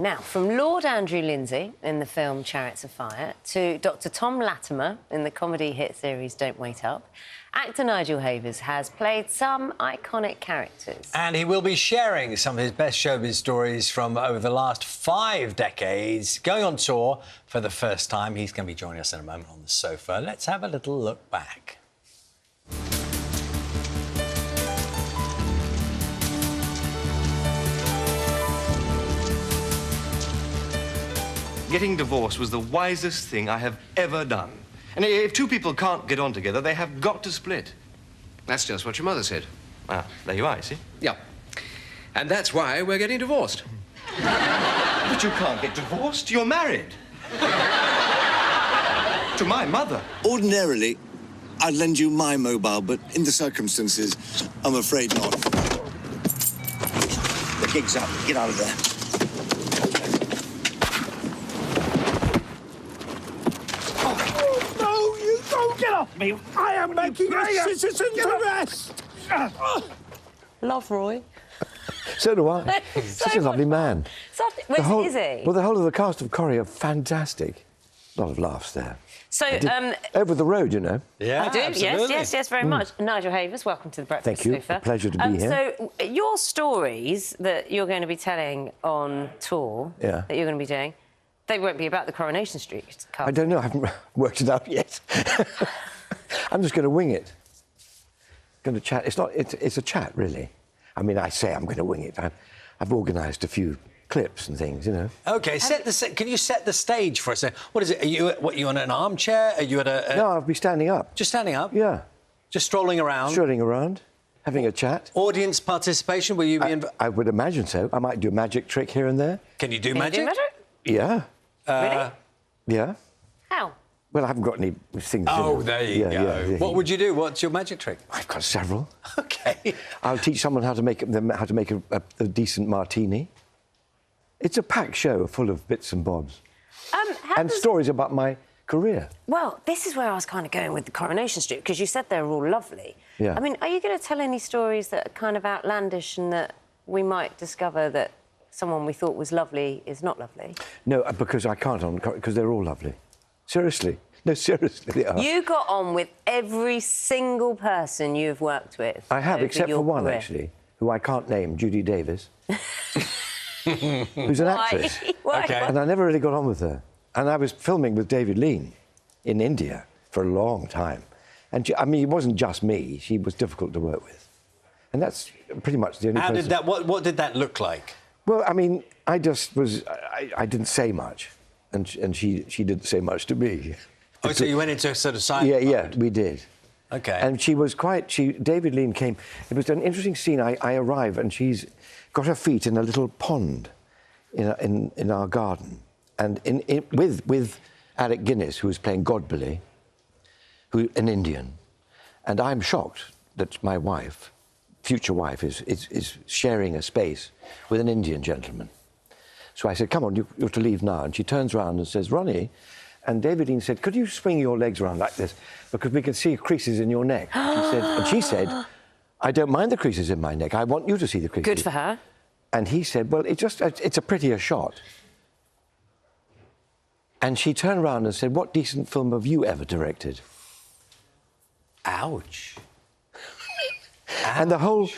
Now, from Lord Andrew Lindsay in the film Chariots of Fire to Dr. Tom Latimer in the comedy hit series Don't Wait Up, actor Nigel Havers has played some iconic characters. And he will be sharing some of his best showbiz stories from over the last 5 decades, going on tour for the first time. He's going to be joining us in a moment on the sofa. Let's have a little look back. Getting divorced was the wisest thing I have ever done. And if two people can't get on together, they have got to split. That's just what your mother said. Ah, there you are, you see? Yeah. And that's why we're getting divorced. But you can't get divorced. You're married. To my mother. Ordinarily, I'd lend you my mobile, but in the circumstances, I'm afraid not. The gig's up. Get out of there. Get off me! I am making a citizen's arrest! Love Roy. So do I. Such a lovely man. Where is he? Well, the whole of the cast of Corrie are fantastic. A lot of laughs there. So, over the road, you know. Yeah, I do. absolutely. Yes, very much. Nigel Havers, welcome to the Breakfast Thank you. Sofa. A pleasure to be here. So, your stories that you're going to be telling on tour, that you're going to be doing, they won't be about the Coronation Street cast. I don't know. I haven't worked it out yet. I'm just going to wing it. Going to chat. It's a chat, really. I mean, I say I'm going to wing it. I've organised a few clips and things, you know. OK, can you set the stage for us? What is it? Are you on an armchair? Are you at a... No, I'll be standing up. Just standing up? Yeah. Just strolling around? Strolling around, having a chat. Audience participation, will you be... I would imagine so. I might do a magic trick here and there. Can you do magic? Yeah. Really? Yeah. How? Well, I haven't got any things. Oh, there you go. Yeah. What would you do? What's your magic trick? I've got several. OK. I'll teach someone how to make a decent martini. It's a packed show full of bits and bobs. And stories about my career. Well, this is where I was kind of going with the Coronation Street, because you said they were all lovely. Yeah. I mean, are you going to tell any stories that are kind of outlandish and that we might discover that someone we thought was lovely is not lovely? No, because I can't, because they're all lovely. Seriously. No, seriously, they are. You got on with every single person you've worked with. I have, over except your for one, career. actually, who I can't name, Judy Davis, who's an actress. Why? OK. And I never really got on with her. And I was filming with David Lean in India for a long time. And I mean, it wasn't just me. She was difficult to work with. And that's pretty much the only person... What did that look like? Well, I mean, I just was... I didn't say much. And she didn't say much to me. Oh, so you went into a sort of silent Yeah, mode. we did. OK. And she was quite... David Lean came... It was an interesting scene. I arrive and she's got her feet in a little pond in our garden. And with Alec Guinness, who was playing Godberly, an Indian. And I'm shocked that my wife, future wife, is sharing a space with an Indian gentleman. So I said, come on, you have to leave now. And she turns around and says, Ronnie... And David Lean said, could you swing your legs around like this? Because we can see creases in your neck. She said, I don't mind the creases in my neck. I want you to see the creases. Good for her. And he said, well, it's a prettier shot. And she turned around and said, what decent film have you ever directed? Ouch. And all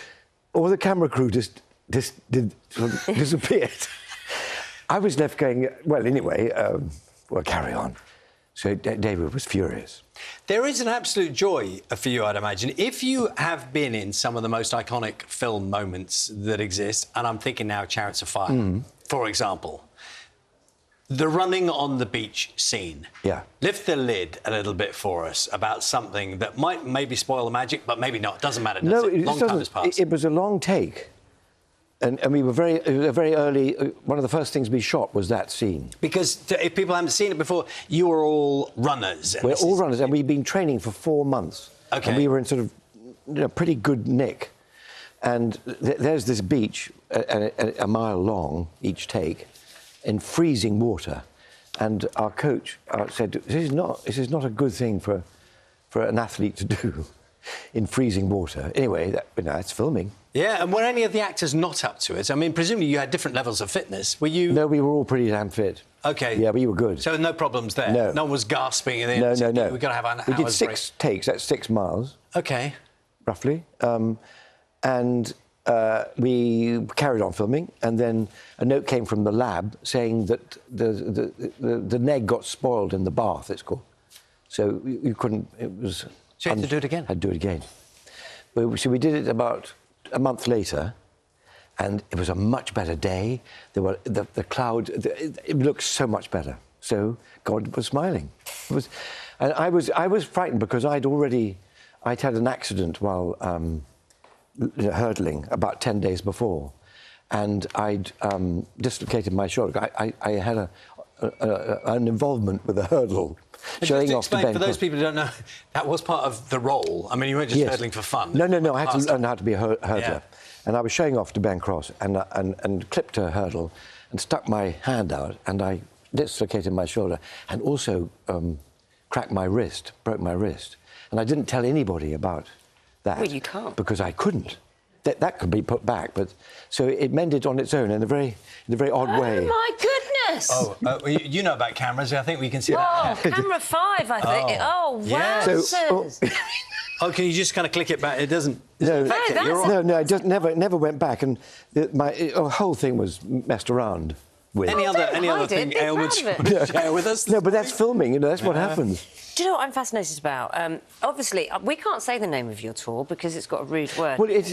the camera crew just disappeared. I was left going, well, anyway, well, carry on. So David was furious. There is an absolute joy for you, I'd imagine. If you have been in some of the most iconic film moments that exist, and I'm thinking now Chariots of Fire, for example, the running on the beach scene. Yeah. Lift the lid a little bit for us about something that might maybe spoil the magic, but maybe not. Doesn't matter, does it? Long time has passed. It was a long take. And we were very early... one of the first things we shot was that scene. Because if people haven't seen it before, you were all runners. We're all runners, and we'd been training for 4 months. OK. And we were in sort of pretty good nick. And there's this beach, a mile long, each take, in freezing water. And our coach said, this is not a good thing for an athlete to do. in freezing water. Anyway, that's filming. Yeah, and were any of the actors not up to it? I mean, presumably you had different levels of fitness. Were you... No, we were all pretty damn fit. OK. Yeah, we were good. So no problems there? No. No one was gasping? And No. We've got to have an hour's We did break. 6 takes, that's 6 miles. OK. Roughly. We carried on filming, and then a note came from the lab saying that the neg got spoiled in the bath, it's called. So you couldn't... It was... So you had to do it again? Had to do it again. So we did it about a month later, and it was a much better day. There were the cloud. It looked so much better. So God was smiling. And I was frightened because I'd had an accident while hurdling about 10 days before, and I'd dislocated my shoulder. I had an involvement with a hurdle. Showing off explain, for those people who don't know, that was part of the role. I mean, you weren't just hurdling for fun. No, I had to learn how to be a hurdler. Yeah. And I was showing off to Ben Cross and clipped a hurdle and stuck my hand out, and I dislocated my shoulder and also cracked my wrist, broke my wrist. And I didn't tell anybody about that. Well, you can't. Because I couldn't. That could be put back, but so it mended on its own in a very odd way. Oh my goodness! Oh, you know about cameras. I think we can see Oh, that. camera 5, I think. Oh, wow. Yeah. Oh, can you just kind of click it back? It doesn't. No, that's it just never went back, and my whole thing was messed around with. Any other thing ailments you want to share with us? No, but that's filming. You know, that's what happens. Do you know what I'm fascinated about? Obviously, we can't say the name of your tour because it's got a rude word. Well, it's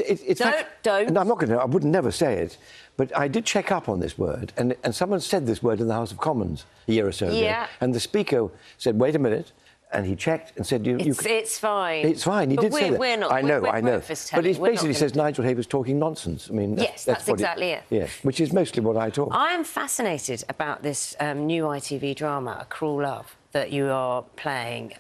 Don't. No, I'm not going to. I would never say it. But I did check up on this word, and someone said this word in the House of Commons a year or so ago. And the Speaker said, "Wait a minute," and he checked and said, It's fine. It's fine. He But did say that. we're not. I know. Breakfast But it telling. We're not basically says gonna... Nigel Havers talking nonsense. I mean, Yes, that's exactly it. Yeah, which is mostly what I talk. I am fascinated about this new ITV drama, A Cruel Love, that you are playing.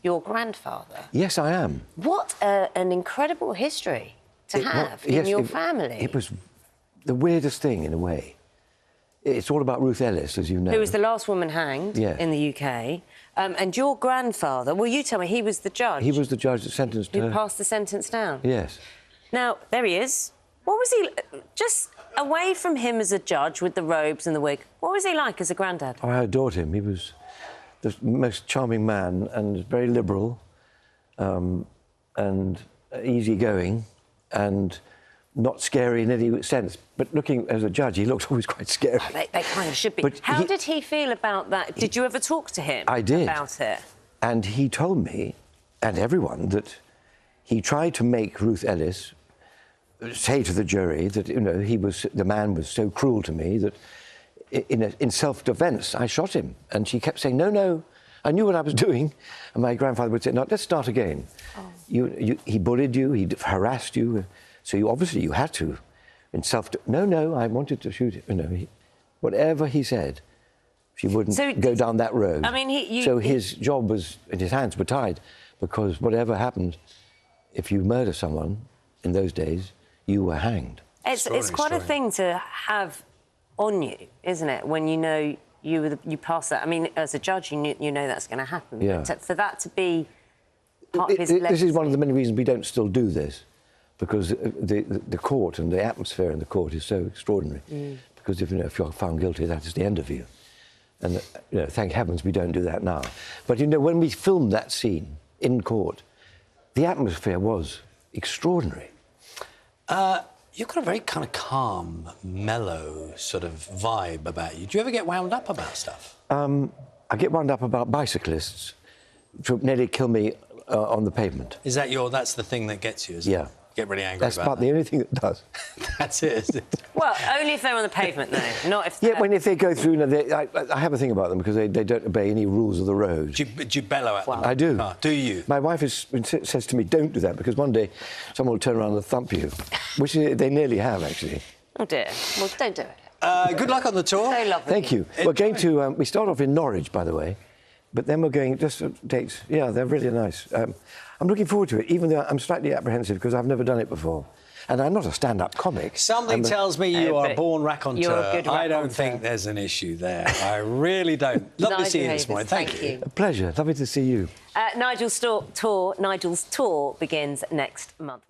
Your grandfather. Yes, I am. What an incredible history to have in your family. It was the weirdest thing, in a way. It's all about Ruth Ellis, as you know. Who was the last woman hanged in the UK. And your grandfather, well, you tell me, he was the judge. He was the judge that sentenced her. Who passed the sentence down. Yes. Now, there he is. What was he... Just away from him as a judge with the robes and the wig, what was he like as a granddad? Oh, I adored him. He was the most charming man and very liberal and easygoing and not scary in any sense. But looking as a judge, he looked always quite scary. They kind of should be. But How did he feel about that? Did you ever talk to him about it? And he told me, and everyone, that he tried to make Ruth Ellis say to the jury that, you know, the man was so cruel to me that in self-defence I shot him. And she kept saying, no, I knew what I was doing. And my grandfather would say, no, let's start again. Oh. He bullied you, he harassed you, so obviously you had to. No, I wanted to shoot him. You know, whatever he said, she wouldn't go down that road. I mean, his job was, and his hands were tied, because whatever happened, if you murder someone in those days, you were hanged. It's quite a thing to have on you, isn't it? When you know you pass that. I mean, as a judge, you know that's going to happen. Yeah. But for that to be part of his legacy... This is one of the many reasons we don't still do this, because the court and the atmosphere in the court is so extraordinary. Because if you're found guilty, that is the end of you. And thank heavens we don't do that now. But when we filmed that scene in court, the atmosphere was extraordinary. You've got a very kind of calm, mellow sort of vibe about you. Do you ever get wound up about stuff? I get wound up about bicyclists who nearly kill me on the pavement. Is that that's the thing that gets you, isn't it? Get really angry That's about the only thing that does. That's it, isn't it? Well, only if they're on the pavement, though, not if they're... Yeah, if they go through... I have a thing about them, because they don't obey any rules of the road. Do you bellow at them? I do. Oh, do you? My wife says to me, don't do that, because one day someone will turn around and thump you, which they nearly have, actually. Oh, dear. Well, don't do it. Good luck on the tour. So lovely. Thank you. We're going to... we start off in Norwich, by the way, but then we're going... Just dates. Yeah, they're really nice. I'm looking forward to it, even though I'm slightly apprehensive, because I've never done it before. And I'm not a stand-up comic. Something tells me you are a but born raconteur. you're a good I don't raconteur. think there's an issue there. I really don't. Lovely to see you this morning. Thank you. A pleasure. Lovely to see you. Nigel's tour begins next month.